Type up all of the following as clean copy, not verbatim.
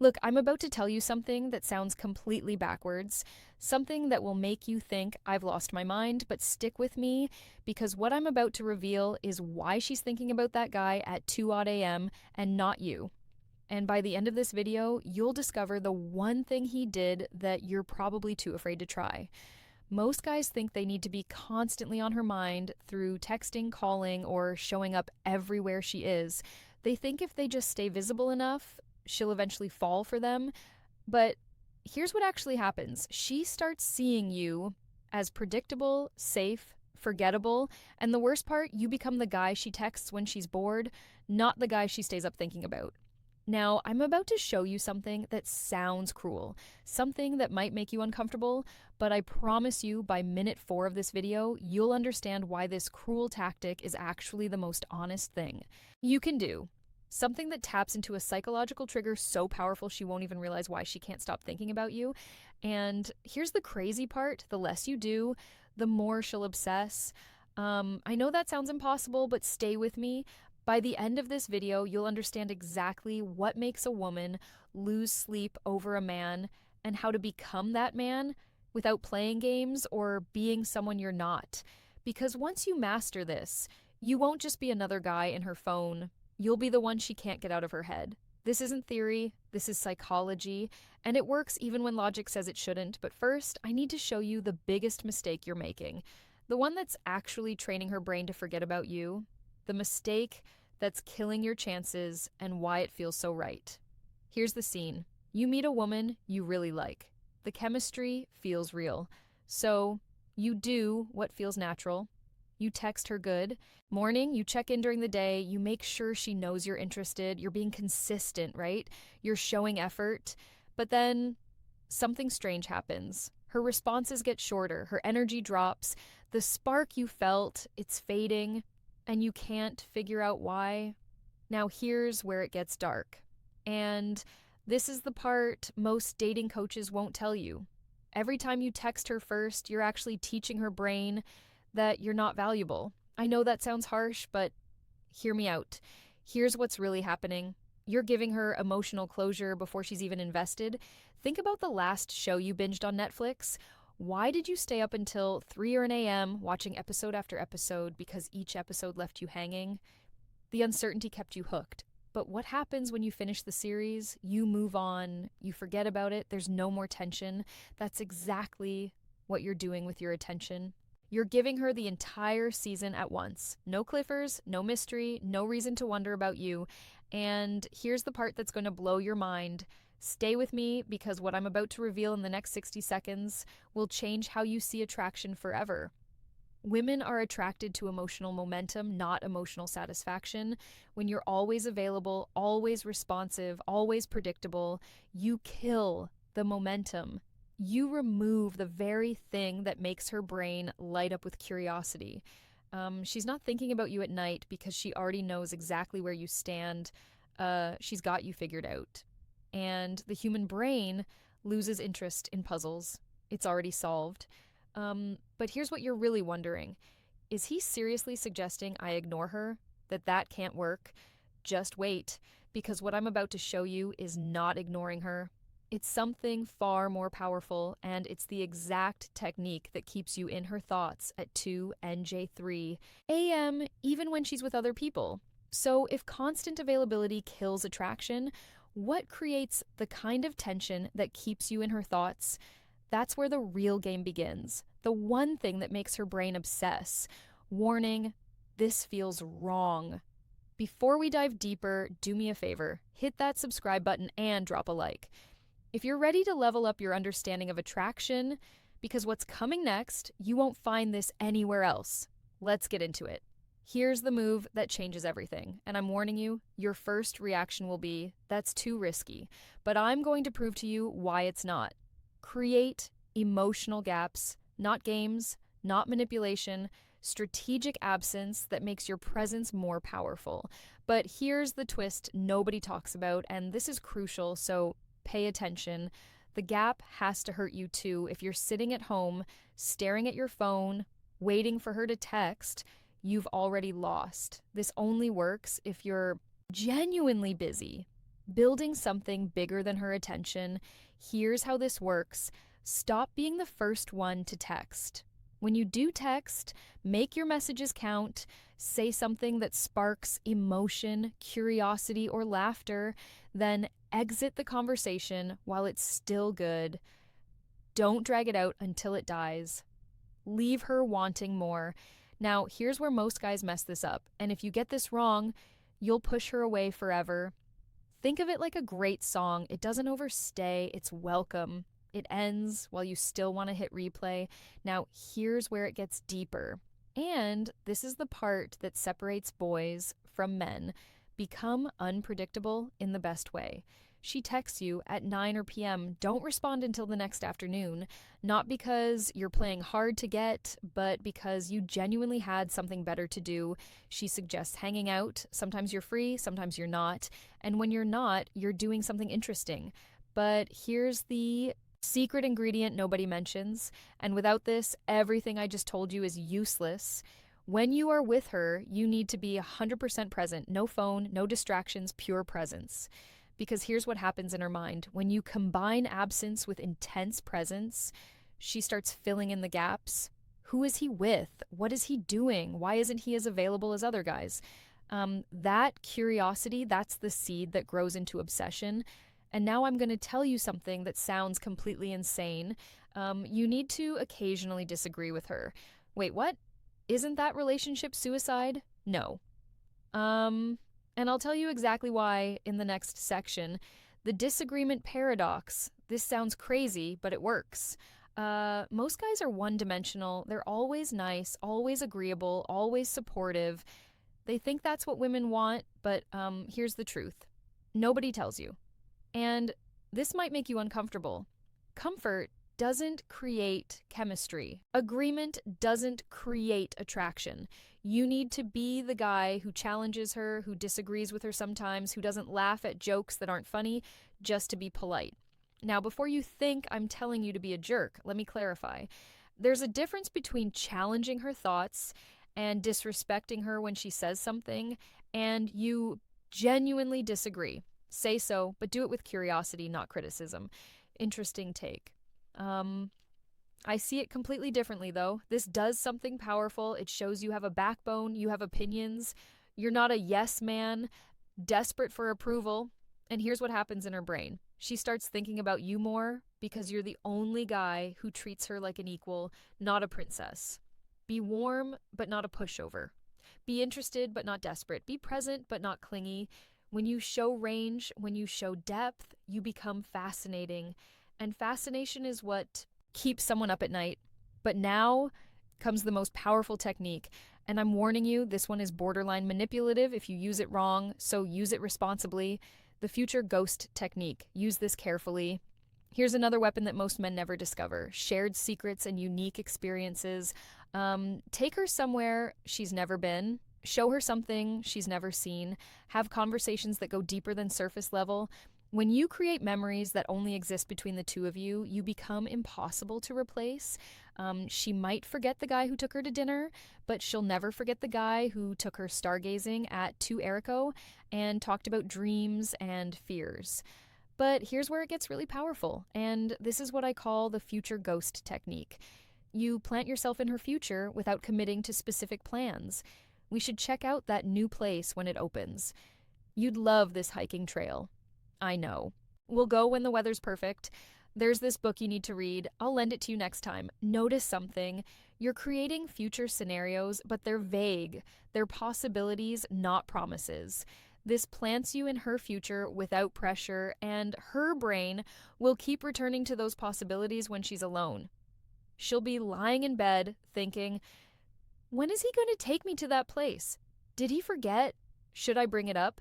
Look, I'm about to tell you something that sounds completely backwards, something that will make you think I've lost my mind, but stick with me because what I'm about to reveal is why she's thinking about that guy at 2 odd a.m. and not you. And by the end of this video, you'll discover the one thing he did that you're probably too afraid to try. Most guys think they need to be constantly on her mind through texting, calling, or showing up everywhere she is. They think if they just stay visible enough, she'll eventually fall for them. But here's what actually happens. She starts seeing you as predictable, safe, forgettable, and the worst part, you become the guy she texts when she's bored, not the guy she stays up thinking about. Now, I'm about to show you something that sounds cruel, something that might make you uncomfortable, but I promise you by minute 4 of this video, you'll understand why this cruel tactic is actually the most honest thing you can do. Something that taps into a psychological trigger so powerful she won't even realize why she can't stop thinking about you. And here's the crazy part, the less you do, the more she'll obsess. I know that sounds impossible, but stay with me. By the end of this video, you'll understand exactly what makes a woman lose sleep over a man and how to become that man without playing games or being someone you're not. Because once you master this, you won't just be another guy in her phone. You'll be the one she can't get out of her head. This isn't theory, this is psychology, and it works even when logic says it shouldn't. But first, I need to show you the biggest mistake you're making. The one that's actually training her brain to forget about you. The mistake that's killing your chances and why it feels so right. Here's the scene. You meet a woman you really like. The chemistry feels real. So you do what feels natural. You text her good. Morning, you check in during the day. You make sure she knows you're interested. You're being consistent, right? You're showing effort. But then something strange happens. Her responses get shorter. Her energy drops. The spark you felt, it's fading. And you can't figure out why. Now here's where it gets dark. And this is the part most dating coaches won't tell you. Every time you text her first, you're actually teaching her brain that you're not valuable. I know that sounds harsh, but hear me out. Here's what's really happening. You're giving her emotional closure before she's even invested. Think about the last show you binged on Netflix. Why did you stay up until 3 or 4 a.m. watching episode after episode because each episode left you hanging? The uncertainty kept you hooked. But what happens when you finish the series? You move on, you forget about it, there's no more tension. That's exactly what you're doing with your attention. You're giving her the entire season at once. No cliffers, no mystery, no reason to wonder about you. And here's the part that's going to blow your mind. Stay with me because what I'm about to reveal in the next 60 seconds will change how you see attraction forever. Women are attracted to emotional momentum, not emotional satisfaction. When you're always available, always responsive, always predictable, you kill the momentum. You remove the very thing that makes her brain light up with curiosity. She's not thinking about you at night because she already knows exactly where you stand. She's got you figured out. And the human brain loses interest in puzzles. It's already solved. But here's what you're really wondering. Is he seriously suggesting I ignore her? That can't work? Just wait, because what I'm about to show you is not ignoring her. It's something far more powerful, and it's the exact technique that keeps you in her thoughts at 2 NJ3 a.m. even when she's with other people. So if constant availability kills attraction, what creates the kind of tension that keeps you in her thoughts? That's where the real game begins. The one thing that makes her brain obsess. Warning, this feels wrong. Before we dive deeper, do me a favor. Hit that subscribe button and drop a like. If you're ready to level up your understanding of attraction, because what's coming next, you won't find this anywhere else. Let's get into it. Here's the move that changes everything, and I'm warning you, your first reaction will be, that's too risky, but I'm going to prove to you why it's not. Create emotional gaps, not games, not manipulation, strategic absence that makes your presence more powerful. But here's the twist nobody talks about, and this is crucial, so pay attention. The gap has to hurt you too. If you're sitting at home, staring at your phone, waiting for her to text, you've already lost. This only works if you're genuinely busy. building something bigger than her attention. Here's how this works: stop being the first one to text. When you do text, make your messages count. Say something that sparks emotion, curiosity, or laughter. Then exit the conversation while it's still good. Don't drag it out until it dies. Leave her wanting more. Now, here's where most guys mess this up. And if you get this wrong, you'll push her away forever. Think of it like a great song. It doesn't overstay, it's welcome. It ends while you still want to hit replay. Now, here's where it gets deeper. And this is the part that separates boys from men. Become unpredictable in the best way. She texts you at 9 or p.m. Don't respond until the next afternoon. Not because you're playing hard to get, but because you genuinely had something better to do. She suggests hanging out. Sometimes you're free, sometimes you're not. And when you're not, you're doing something interesting. But here's the secret ingredient nobody mentions. And without this, everything I just told you is useless. When you are with her, you need to be 100% present. No phone, no distractions, pure presence. Because here's what happens in her mind. When you combine absence with intense presence, she starts filling in the gaps. Who is he with? What is he doing? Why isn't he as available as other guys? That curiosity, that's the seed that grows into obsession. And now I'm going to tell you something that sounds completely insane. You need to occasionally disagree with her. Wait, what? Isn't that relationship suicide? No. And I'll tell you exactly why in the next section. The disagreement paradox. This sounds crazy, but it works. Most guys are one-dimensional. They're always nice, always agreeable, always supportive. They think that's what women want, but here's the truth. Nobody tells you. And this might make you uncomfortable. Comfort doesn't create chemistry. Agreement doesn't create attraction. You need to be the guy who challenges her, who disagrees with her sometimes, who doesn't laugh at jokes that aren't funny, just to be polite. Now, before you think I'm telling you to be a jerk, let me clarify. There's a difference between challenging her thoughts and disrespecting her when she says something, and you genuinely disagree. Say so, but do it with curiosity, not criticism. Interesting take. I see it completely differently, though. This does something powerful. It shows you have a backbone, you have opinions. You're not a yes man, desperate for approval. And here's what happens in her brain. She starts thinking about you more because you're the only guy who treats her like an equal, not a princess. Be warm, but not a pushover. Be interested, but not desperate. Be present, but not clingy. When you show range, when you show depth, you become fascinating. And fascination is what keeps someone up at night. But now comes the most powerful technique. And I'm warning you, this one is borderline manipulative if you use it wrong, so use it responsibly. The future ghost technique. Use this carefully. Here's another weapon that most men never discover: shared secrets and unique experiences. Take her somewhere she's never been. Show her something she's never seen. Have conversations that go deeper than surface level. When you create memories that only exist between the two of you, you become impossible to replace. She might forget the guy who took her to dinner, but she'll never forget the guy who took her stargazing at 2 Erico and talked about dreams and fears. But here's where it gets really powerful, and this is what I call the future ghost technique. You plant yourself in her future without committing to specific plans. We should check out that new place when it opens. You'd love this hiking trail. I know. We'll go when the weather's perfect. There's this book you need to read. I'll lend it to you next time. Notice something. You're creating future scenarios, but they're vague. They're possibilities, not promises. This plants you in her future without pressure, and her brain will keep returning to those possibilities when she's alone. She'll be lying in bed thinking, when is he going to take me to that place? Did he forget? Should I bring it up?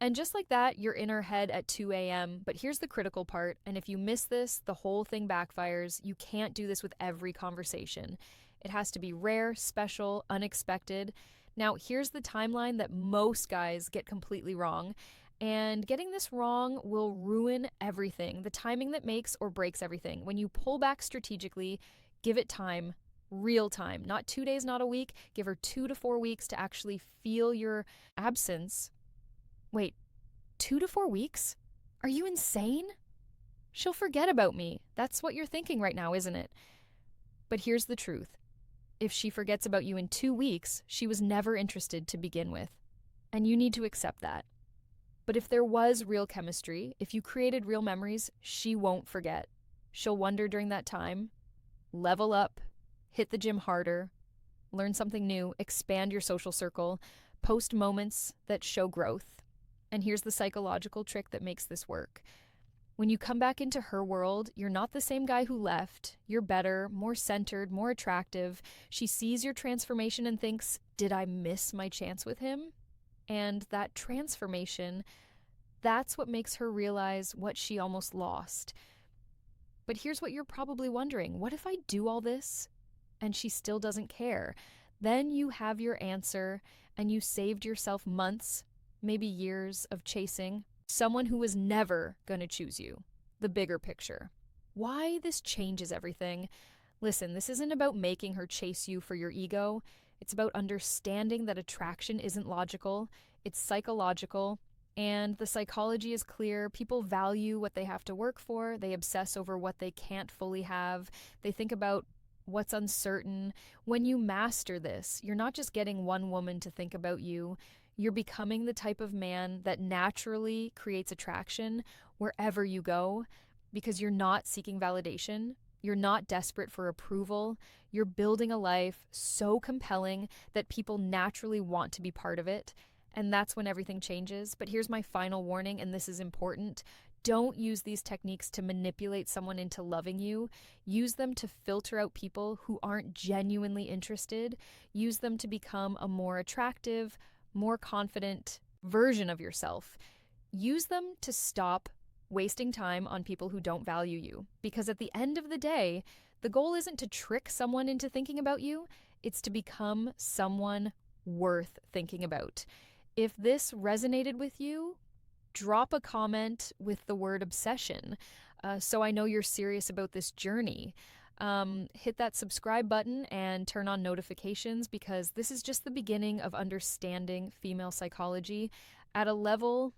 And just like that, you're in her head at 2 a.m. But here's the critical part, and if you miss this, the whole thing backfires. You can't do this with every conversation. It has to be rare, special, unexpected. Now, here's the timeline that most guys get completely wrong. And getting this wrong will ruin everything. The timing that makes or breaks everything. When you pull back strategically, give it time. Real time. Not 2 days, not a week. Give her 2 to 4 weeks to actually feel your absence. Wait, 2 to 4 weeks? Are you insane? She'll forget about me. That's what you're thinking right now, isn't it? But here's the truth. If she forgets about you in 2 weeks, she was never interested to begin with. And you need to accept that. But if there was real chemistry, if you created real memories, she won't forget. She'll wonder during that time, level up, hit the gym harder, learn something new, expand your social circle, post moments that show growth. And here's the psychological trick that makes this work. When you come back into her world, you're not the same guy who left. You're better, more centered, more attractive. She sees your transformation and thinks, did I miss my chance with him? And that transformation, that's what makes her realize what she almost lost. But here's what you're probably wondering. What if I do all this and she still doesn't care? Then you have your answer and you saved yourself months, maybe years of chasing someone who was never going to choose you. The bigger picture. Why this changes everything. Listen, this isn't about making her chase you for your ego. It's about understanding that attraction isn't logical, it's psychological. And the psychology is clear. People value what they have to work for. They obsess over what they can't fully have. They think about what's uncertain. When you master this, you're not just getting one woman to think about you. You're becoming the type of man that naturally creates attraction wherever you go because you're not seeking validation. You're not desperate for approval. You're building a life so compelling that people naturally want to be part of it. And that's when everything changes. But here's my final warning, and this is important. Don't use these techniques to manipulate someone into loving you. Use them to filter out people who aren't genuinely interested. Use them to become a more attractive, more confident version of yourself. Use them to stop wasting time on people who don't value you. Because at the end of the day, the goal isn't to trick someone into thinking about you, it's to become someone worth thinking about. If this resonated with you, drop a comment with the word obsession so I know you're serious about this journey. Hit that subscribe button and turn on notifications because this is just the beginning of understanding female psychology at a level